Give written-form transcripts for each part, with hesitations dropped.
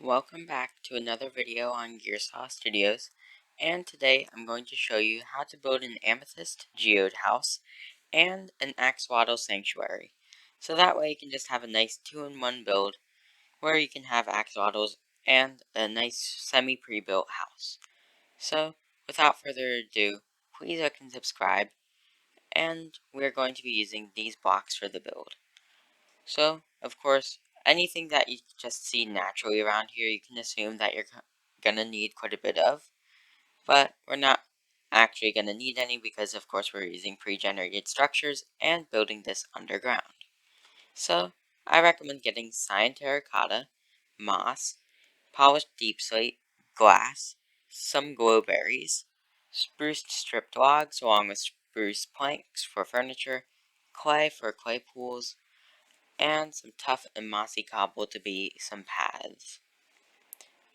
Welcome back to another video on Gearsaw Studios, and today I'm going to show you how to build an Amethyst Geode house and an Axolotl sanctuary. So that way you can just have a nice 2-in-1 build where you can have axolotls and a nice semi-pre-built house. So without further ado, please like and subscribe, and we're going to be using these blocks for the build. So, of course, anything that you just see naturally around here, you can assume that you're gonna need quite a bit of, but we're not actually gonna need any because, of course, we're using pre-generated structures and building this underground. So, I recommend getting cyan terracotta, moss, polished deep slate, glass, some glowberries, spruce stripped logs along with spruce planks for furniture, clay for clay pools, and some tough and mossy cobble to be some paths.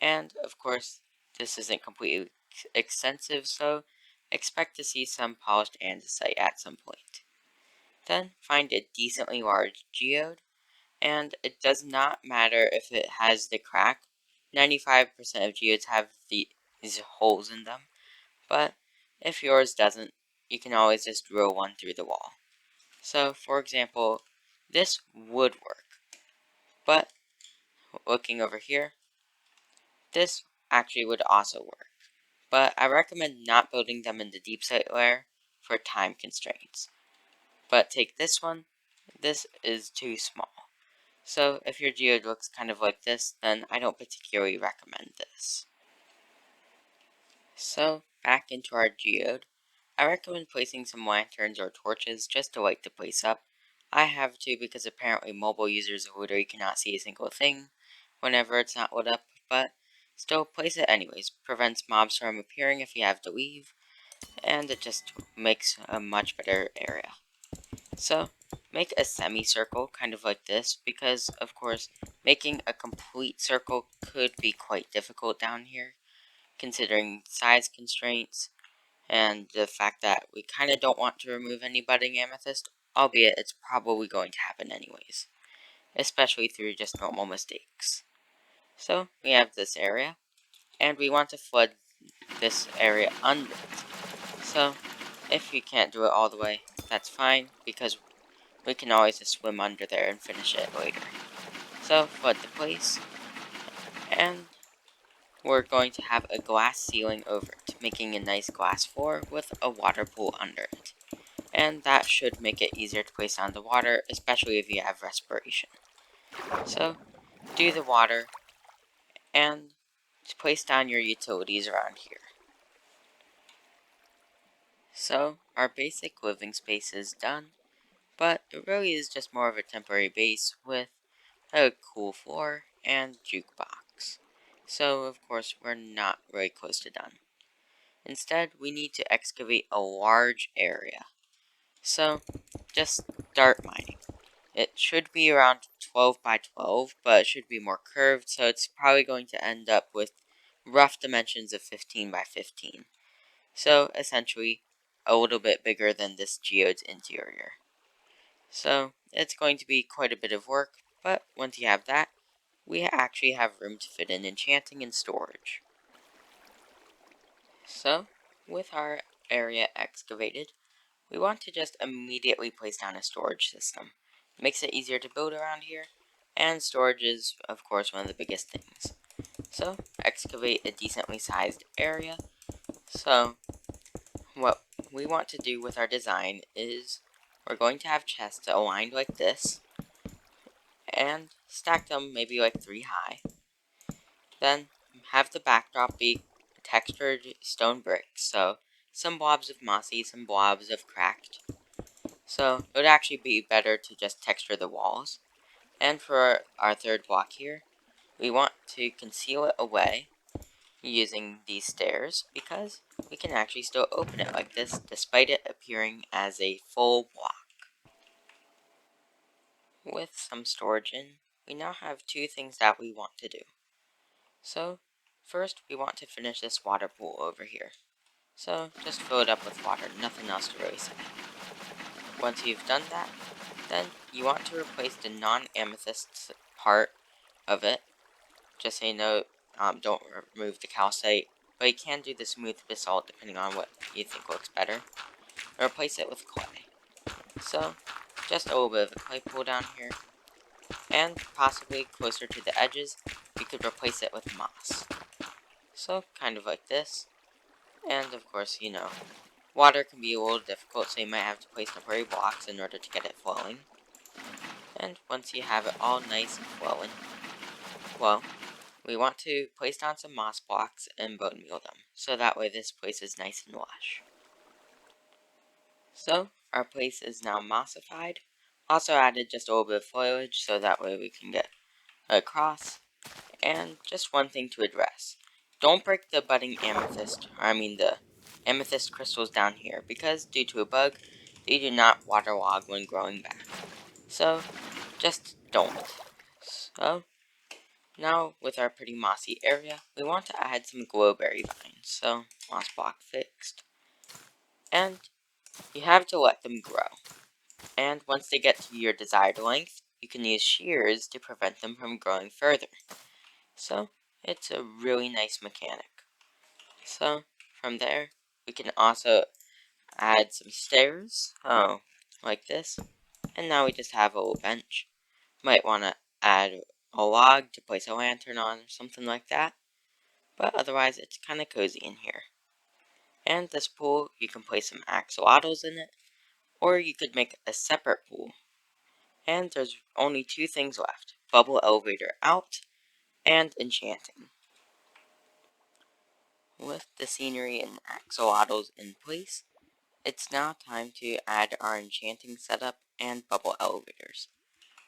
And, of course, this isn't completely extensive, so expect to see some polished andesite at some point. Then, find a decently large geode, and it does not matter if it has the crack. 95% of geodes have these holes in them, but if yours doesn't, you can always just drill one through the wall. So, for example, this would work, but looking over here, this actually would also work, but I recommend not building them in the deep slate layer for time constraints. But take this one, this is too small. So if your geode looks kind of like this, then I don't particularly recommend this. So back into our geode, I recommend placing some lanterns or torches just to light the place up. I have to because apparently mobile users literally cannot see a single thing whenever it's not lit up, but still place it anyways. Prevents mobs from appearing if you have to leave, and it just makes a much better area. So make a semicircle kind of like this because of course making a complete circle could be quite difficult down here considering size constraints and the fact that we kind of don't want to remove any budding amethyst, albeit it's probably going to happen anyways, especially through just normal mistakes. So we have this area, and we want to flood this area under it. So if you can't do it all the way, that's fine, because we can always just swim under there and finish it later. So flood the place, and we're going to have a glass ceiling over it, making a nice glass floor with a water pool under it. And that should make it easier to place down the water, especially if you have respiration. So, do the water, and place down your utilities around here. So, our basic living space is done, but it really is just more of a temporary base with a cool floor and jukebox. So, of course, we're not very close to done. Instead, we need to excavate a large area. So, just start mining. It should be around 12 by 12, but it should be more curved, so it's probably going to end up with rough dimensions of 15 by 15. So, essentially, a little bit bigger than this geode's interior. So, it's going to be quite a bit of work, but once you have that, we actually have room to fit in enchanting and storage. So, with our area excavated, we want to just immediately place down a storage system. It makes it easier to build around here, and storage is, of course, one of the biggest things. So, excavate a decently sized area. So, what we want to do with our design is we're going to have chests aligned like this, and stack them maybe like 3 high. Then have the backdrop be textured stone bricks, so some blobs of mossy, some blobs of cracked. So it would actually be better to just texture the walls. And for our third block here, we want to conceal it away using these stairs because we can actually still open it like this despite it appearing as a full block. With some storage in, we now have 2 things that we want to do. So first we want to finish this water pool over here. So just fill it up with water, nothing else to really say. Once you've done that, Then you want to replace the non-amethyst part of it, just so you know, don't remove the calcite, but you can do the smooth basalt depending on what you think looks better. Replace it with clay. So, just a little bit of a clay pool down here, and possibly closer to the edges, you could replace it with moss. So, kind of like this, and of course, you know, water can be a little difficult, so you might have to place temporary blocks in order to get it flowing. And once you have it all nice and flowing, well, we want to place down some moss blocks and bone meal them, so that way this place is nice and lush. So, our place is now mossified. Also added just a little bit of foliage, so that way we can get across. And just one thing to address. Don't break the budding amethyst, the amethyst crystals down here, because due to a bug, they do not waterlog when growing back. So, just don't. So, now with our pretty mossy area, we want to add some glowberry vines. So, moss block fixed. And you have to let them grow. And once they get to your desired length, you can use shears to prevent them from growing further. So, it's a really nice mechanic. So, from there, we can also add some stairs, like this. And now we just have a little bench. Might want to add a log to place a lantern on or something like that. But otherwise, it's kind of cozy in here. And this pool, you can place some axolotls in it, or you could make a separate pool. And there's only two things left: bubble elevator out, and enchanting. With the scenery and axolotls in place, it's now time to add our enchanting setup and bubble elevators.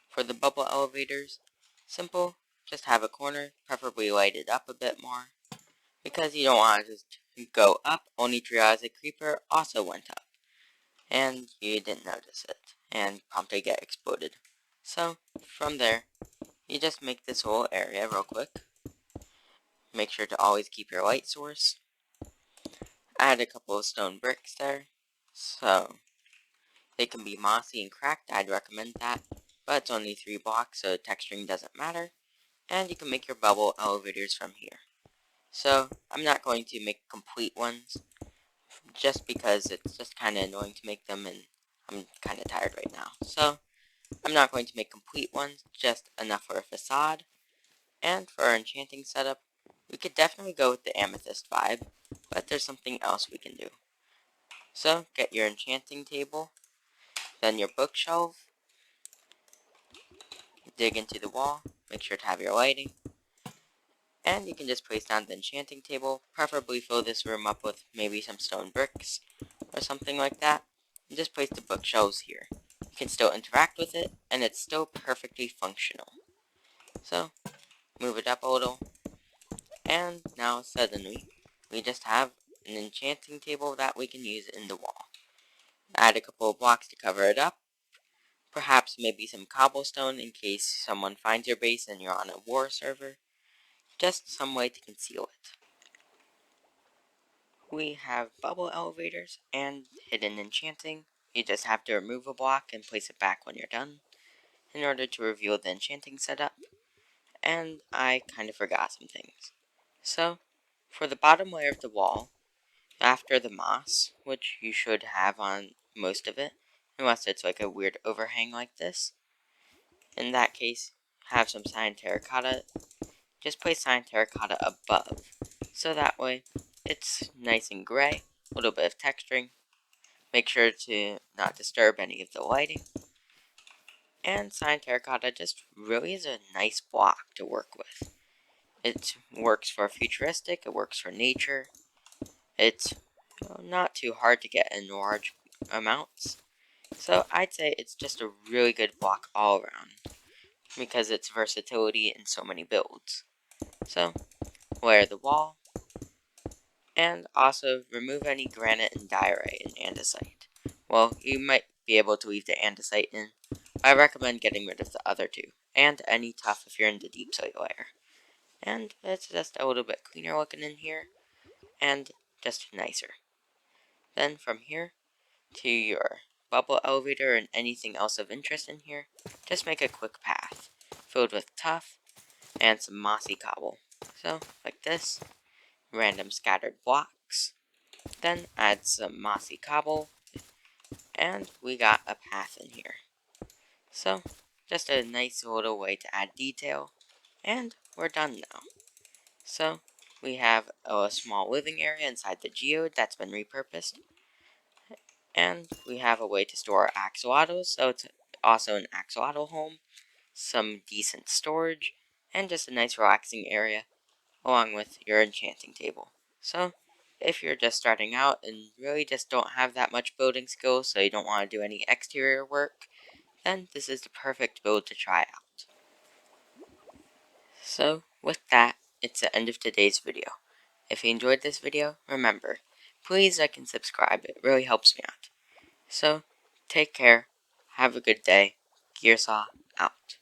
For the bubble elevators, simple, just have a corner, preferably lighted up a bit more, because you don't want to just go up only to realize a creeper also went up, and you didn't notice it, and promptly get exploded. So, from there, you just make this whole area real quick. Make sure to always keep your light source. Add a couple of stone bricks there, so they can be mossy and cracked. I'd recommend that, but it's only 3 blocks, so texturing doesn't matter. And you can make your bubble elevators from here. So, I'm not going to make complete ones, just because it's just kind of annoying to make them, and I'm kind of tired right now. So, I'm not going to make complete ones, just enough for a facade. And for our enchanting setup, we could definitely go with the amethyst vibe, but there's something else we can do. So, get your enchanting table, then your bookshelf, dig into the wall, make sure to have your lighting, and you can just place down the enchanting table, preferably fill this room up with maybe some stone bricks, or something like that, and just place the bookshelves here. You can still interact with it, and it's still perfectly functional. So, move it up a little, and now suddenly, we just have an enchanting table that we can use in the wall. Add a couple of blocks to cover it up, perhaps maybe some cobblestone in case someone finds your base and you're on a war server. Just some way to conceal it. We have bubble elevators and hidden enchanting. You just have to remove a block and place it back when you're done in order to reveal the enchanting setup. And I kind of forgot some things. So, for the bottom layer of the wall, after the moss, which you should have on most of it, unless it's like a weird overhang like this, in that case, have some cyan terracotta. Just place cyan terracotta above, so that way it's nice and gray, a little bit of texturing. Make sure to not disturb any of the lighting. And cyan terracotta just really is a nice block to work with. It works for futuristic, it works for nature. It's not too hard to get in large amounts. So I'd say it's just a really good block all around, because it's versatility in so many builds. So, layer the wall, and also remove any granite and diorite and andesite. Well, you might be able to leave the andesite in, but I recommend getting rid of the other two, and any tuff if you're in the deep soil layer. And it's just a little bit cleaner looking in here, and just nicer. Then from here to your bubble elevator, and anything else of interest in here, just make a quick path, filled with tuff and some mossy cobble. So, like this, random scattered blocks, then add some mossy cobble, and we got a path in here. So, just a nice little way to add detail, and we're done now. So, we have a small living area inside the geode that's been repurposed, and we have a way to store axolotls, so it's also an axolotl home, some decent storage, and just a nice relaxing area, along with your enchanting table. So, if you're just starting out and really just don't have that much building skill, so you don't want to do any exterior work, then this is the perfect build to try out. So, with that, it's the end of today's video. If you enjoyed this video, remember, please like and subscribe, it really helps me out. So, take care, have a good day, Gearsaw out.